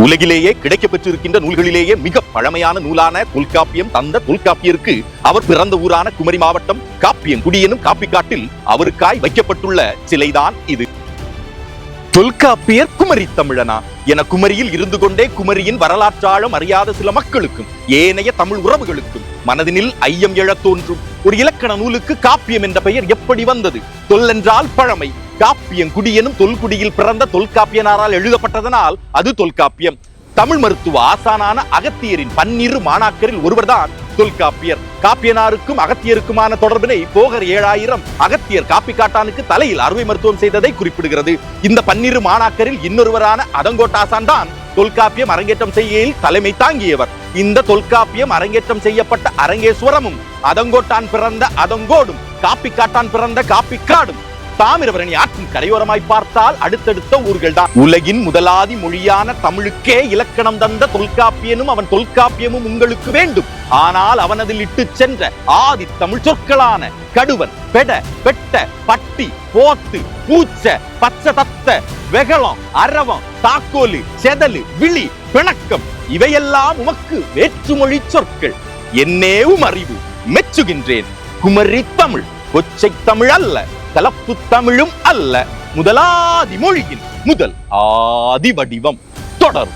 உலகிலேயே கிடைக்கப் பெற்றிருக்கின்ற நூல்களிலேயே மிக பழமையான நூலான தொல்காப்பியம் தந்த தொல்காப்பியருக்கு அவர் பிறந்த ஊரான குமரி மாவட்டம் காப்பியங்குடி எனும் காப்பிக்காட்டில் அவருக்காய் வைக்கப்பட்டுள்ள சிலைதான் இது. தொல்காப்பியர் குமரி தமிழனா என குமரியில் இருந்து கொண்டே குமரியின் வரலாற்றாழம் அறியாத சில மக்களுக்கும் ஏனைய தமிழ் உறவுகளுக்கும் மனதினில் ஐயம் எழத் தோன்றும். ஒரு இலக்கண நூலுக்கு காப்பியம் என்ற பெயர் எப்படி வந்தது? தொல் என்றால் பழமை. காப்பியங்குடி எனும் தொல்குடியில் பிறந்த தொல்காப்பியனாரால் எழுதப்பட்டதனால் அது தொல்காப்பியம். தமிழ் மருத்துவ ஆசானான அகத்தியரின் 12 மாணாக்கரில் ஒருவர்தான் தொல்காப்பியர். காப்பியனாருக்கும் அகத்தியருக்குமான தொடர்பினை போகர் 7000 அகத்தியர் காப்பிக்காட்டானுக்கு தலையில் அறுவை மருத்துவம் செய்ததை குறிப்பிடுகிறது. இந்த 12 மாணாக்கரில் இன்னொருவரான அதங்கோட்டாசான் தான் தொல்காப்பியம் அரங்கேற்றம் செய்கையில் தலைமை தாங்கியவர். இந்த தொல்காப்பியம் அரங்கேற்றம் செய்யப்பட்ட அரங்கேஸ்வரமும் அதங்கோட்டான் பிறந்த அதங்கோடும் காப்பிக்காட்டான் பிறந்த காப்பிக்காடும் தாமிரபரணி ஆற்றின் கரையோரமாய் பார்த்தால் அடுத்தடுத்த ஊர்கள் தான். உலகின் முதலாதி மொழியான தமிழுக்கே இலக்கணம் தந்த தொல்காப்பியனும் அவன் தொல்காப்பியமும் உங்களுக்கு வேண்டும். ஆனால் அவனதில் இட்டு சென்ற ஆதி தமிழ் சொற்களான கடுவன், பெட, பெட்ட, பட்டி, போத்து, பூச்ச, பச்சை தத்த, வெகளம், அரவம், தாக்கோலு, செதலு, விழி, பிணக்கம் இவையெல்லாம் உமக்கு வேற்றுமொழி சொற்கள். என்னேவும் அறிவு மெச்சுகின்றேன். குமரி தமிழ் கொச்சை தமிழ் அல்ல, கலப்பு தமிழும் அல்ல. முதலாதி மொழியின் முதல் ஆதி வடிவம் தொடரும்.